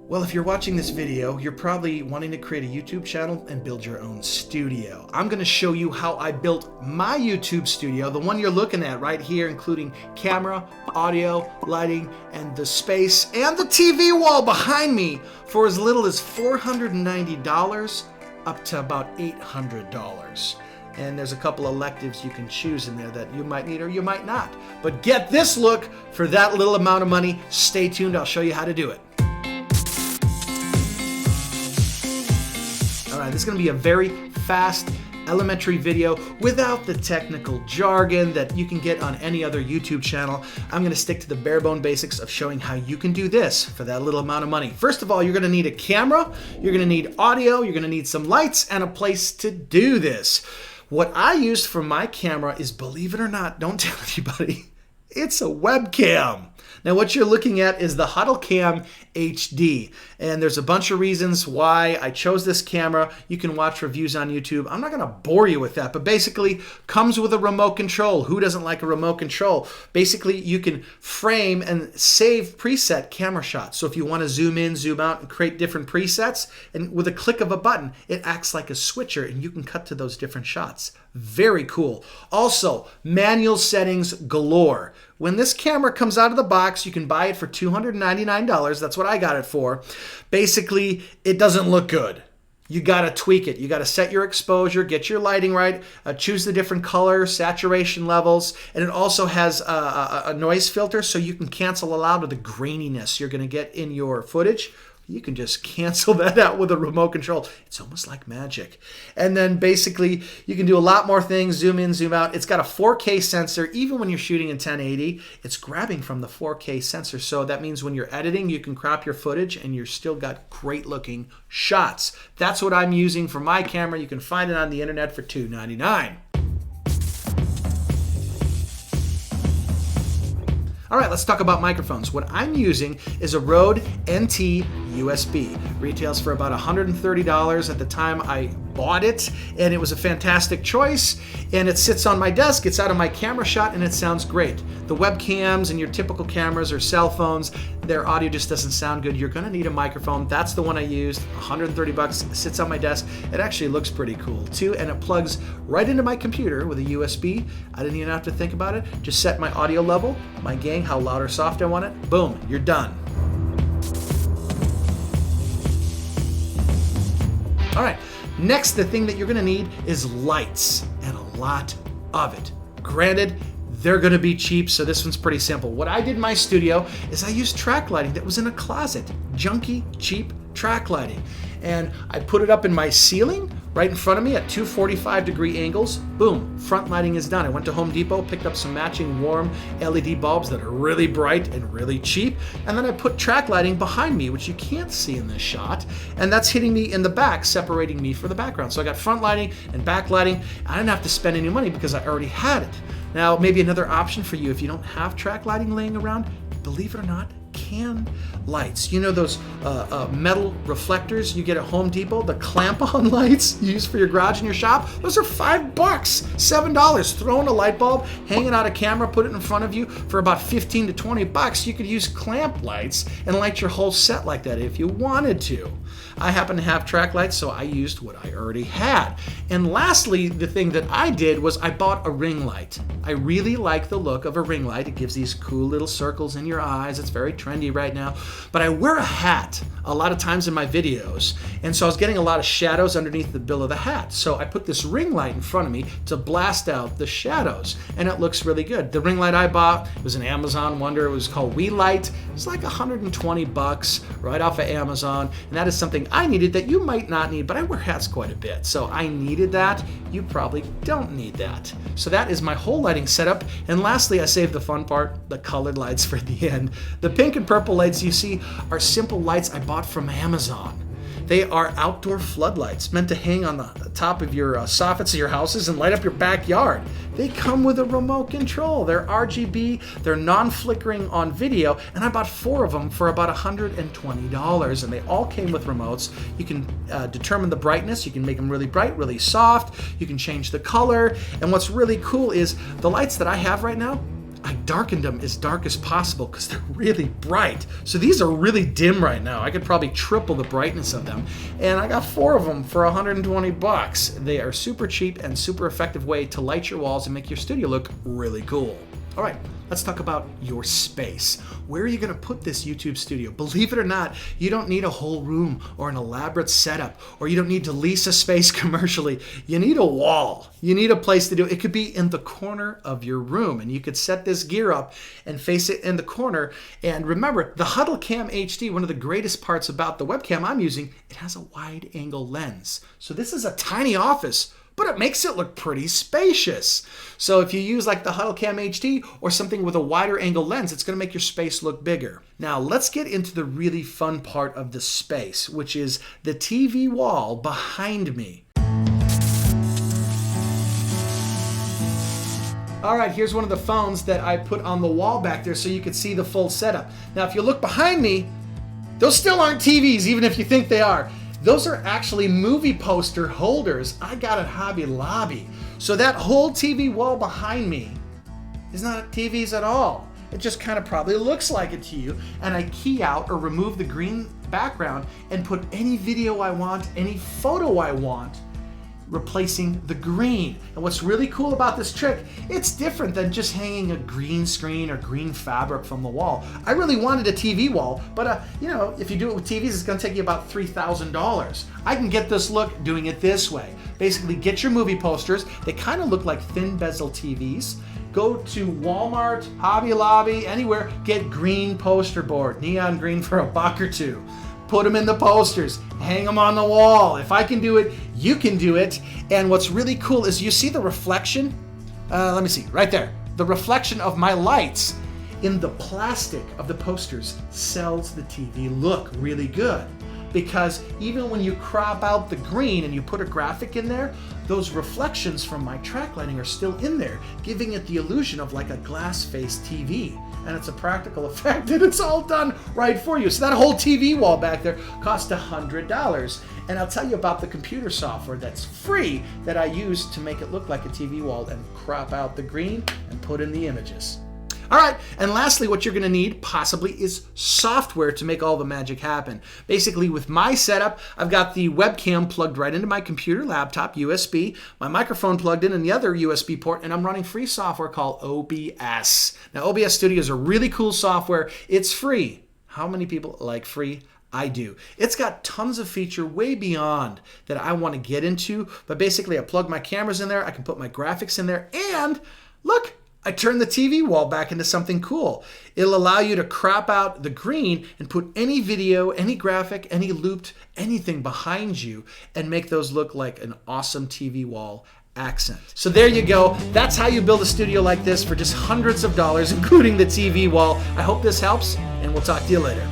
Well, if you're watching this video, you're probably wanting to create a YouTube channel and build your own studio. I'm going to show you how I built my YouTube studio, the one you're looking at right here, including camera, audio, lighting, and the space, and the TV wall behind me for as little as $490 up to about $800. And there's a couple electives you can choose in there that you might need or you might not. But get this look for that little amount of money. Stay tuned, I'll show you how to do it. All right, this is going to be a very fast, elementary video without the technical jargon that you can get on any other YouTube channel. I'm going to stick to the bare bone basics of showing how you can do this for that little amount of money. First of all, you're going to need a camera, you're going to need audio, you're going to need some lights, and a place to do this. What I used for my camera is, believe it or not, don't tell anybody, it's a webcam. Now what you're looking at is the HuddleCam HD, and there's a bunch of reasons why I chose this camera. You can watch reviews on YouTube. I'm not going to bore you with that, but basically comes with a remote control. Who doesn't like a remote control? Basically, you can frame and save preset camera shots. So if you want to zoom in, zoom out, and create different presets, and with a click of a button, it acts like a switcher, and you can cut to those different shots. Very cool. Also, manual settings galore. When this camera comes out of the box, you can buy it for $299. That's what I got it for. Basically, it doesn't look good. You got to tweak it. You got to set your exposure, get your lighting right, choose the different color, saturation levels, and it also has a noise filter so you can cancel a lot of the graininess you're going to get in your footage. You can just cancel that out with a remote control. It's almost like magic. And then basically, you can do a lot more things, zoom in, zoom out. It's got a 4K sensor. Even when you're shooting in 1080, it's grabbing from the 4K sensor. So that means when you're editing, you can crop your footage and you're still got great looking shots. That's what I'm using for my camera. You can find it on the internet for $299. All right, let's talk about microphones. What I'm using is a Rode NT USB. Retails for about $130 at the time I bought it, and it was a fantastic choice, and it sits on my desk, it's out of my camera shot, and it sounds great. The webcams and your typical cameras or cell phones, their audio just doesn't sound good. You're gonna need a microphone. That's the one I used, 130 bucks, sits on my desk. It actually looks pretty cool too, and it plugs right into my computer with a USB. I didn't even have to think about it. Just set my audio level, my gain, how loud or soft I want it. Boom, you're done. All right, next, the thing that you're gonna need is lights, and a lot of it. Granted, they're gonna be cheap, so this one's pretty simple. What I did in my studio is I used track lighting that was in a closet. Junky, cheap track lighting. And I put it up in my ceiling right in front of me at 245-degree angles. Boom, front lighting is done. I went to Home Depot, picked up some matching warm LED bulbs that are really bright and really cheap. And then I put track lighting behind me, which you can't see in this shot. And that's hitting me in the back, separating me from the background. So I got front lighting and back lighting. I didn't have to spend any money because I already had it. Now, maybe another option for you if you don't have track lighting laying around, believe it or not, can lights. You know those metal reflectors you get at Home Depot, the clamp-on lights you use for your garage and your shop? Those are $5, $7. Throw in a light bulb, hang it out a camera, put it in front of you for about 15 to 20 bucks. You could use clamp lights and light your whole set like that if you wanted to. I happen to have track lights, so I used what I already had. And lastly, the thing that I did was I bought a ring light. I really like the look of a ring light. It gives these cool little circles in your eyes. It's very trendy right now. But I wear a hat a lot of times in my videos, and so I was getting a lot of shadows underneath the bill of the hat. So I put this ring light in front of me to blast out the shadows, and it looks really good. The ring light I bought was an Amazon wonder. It was called WeLight. It's like 120 bucks right off of Amazon, and that is something I needed that you might not need, but I wear hats quite a bit, so I needed that. You probably don't need that. So that is my whole lighting setup. And lastly, I saved the fun part, the colored lights, for the end. The pink and purple lights you see are simple lights I bought from Amazon. They are outdoor floodlights meant to hang on the top of your soffits of your houses and light up your backyard. They come with a remote control. They're RGB, they're non-flickering on video, and I bought 4 of them for about $120, and they all came with remotes. You can determine the brightness. You can make them really bright, really soft. You can change the color, and what's really cool is the lights that I have right now, I darkened them as dark as possible because they're really bright. So these are really dim right now. I could probably triple the brightness of them. And I got 4 of them for $120. They are super cheap and super effective way to light your walls and make your studio look really cool. All right, let's talk about your space. Where are you going to put this YouTube studio? Believe it or not, you don't need a whole room or an elaborate setup, or you don't need to lease a space commercially. You need a wall. You need a place to do it. It could be in the corner of your room, and you could set this gear up and face it in the corner. And remember, the HuddleCam HD, one of the greatest parts about the webcam I'm using, it has a wide angle lens. So this is a tiny office, but it makes it look pretty spacious. So if you use like the HuddleCam HD or something with a wider angle lens, it's gonna make your space look bigger. Now let's get into the really fun part of the space, which is the TV wall behind me. All right, here's one of the phones that I put on the wall back there so you could see the full setup. Now if you look behind me, those still aren't TVs, even if you think they are. Those are actually movie poster holders I got at Hobby Lobby. So that whole TV wall behind me is not TVs at all. It just kind of probably looks like it to you. And I key out or remove the green background and put any video I want, any photo I want, replacing the green. And what's really cool about this trick, it's different than just hanging a green screen or green fabric from the wall. I really wanted a TV wall, but you know, if you do it with TVs, it's gonna take you about $3,000. I can get this look doing it this way. Basically, get your movie posters. They kind of look like thin bezel TVs. Go to Walmart, Hobby Lobby, anywhere, get green poster board, neon green for $1 or $2. Put them in the posters, hang them on the wall. If I can do it, you can do it. And what's really cool is you see the reflection? Let me see, right there. The reflection of my lights in the plastic of the posters sells the TV look really good. Because even when you crop out the green and you put a graphic in there, those reflections from my track lighting are still in there, giving it the illusion of like a glass-faced TV. And it's a practical effect, and it's all done right for you. So that whole TV wall back there cost $100. And I'll tell you about the computer software that's free that I use to make it look like a TV wall and crop out the green and put in the images. All right, and lastly, what you're gonna need possibly is software to make all the magic happen. Basically, with my setup, I've got the webcam plugged right into my computer laptop, USB, my microphone plugged in the other USB port, and I'm running free software called OBS. Now, OBS Studio is a really cool software. It's free. How many people like free? I do. It's got tons of feature way beyond that I want to get into, but basically I plug my cameras in there, I can put my graphics in there, and look, I turn the TV wall back into something cool. It'll allow you to crop out the green and put any video, any graphic, any looped, anything behind you and make those look like an awesome TV wall accent. So there you go. That's how you build a studio like this for just hundreds of dollars, including the TV wall. I hope this helps, and we'll talk to you later.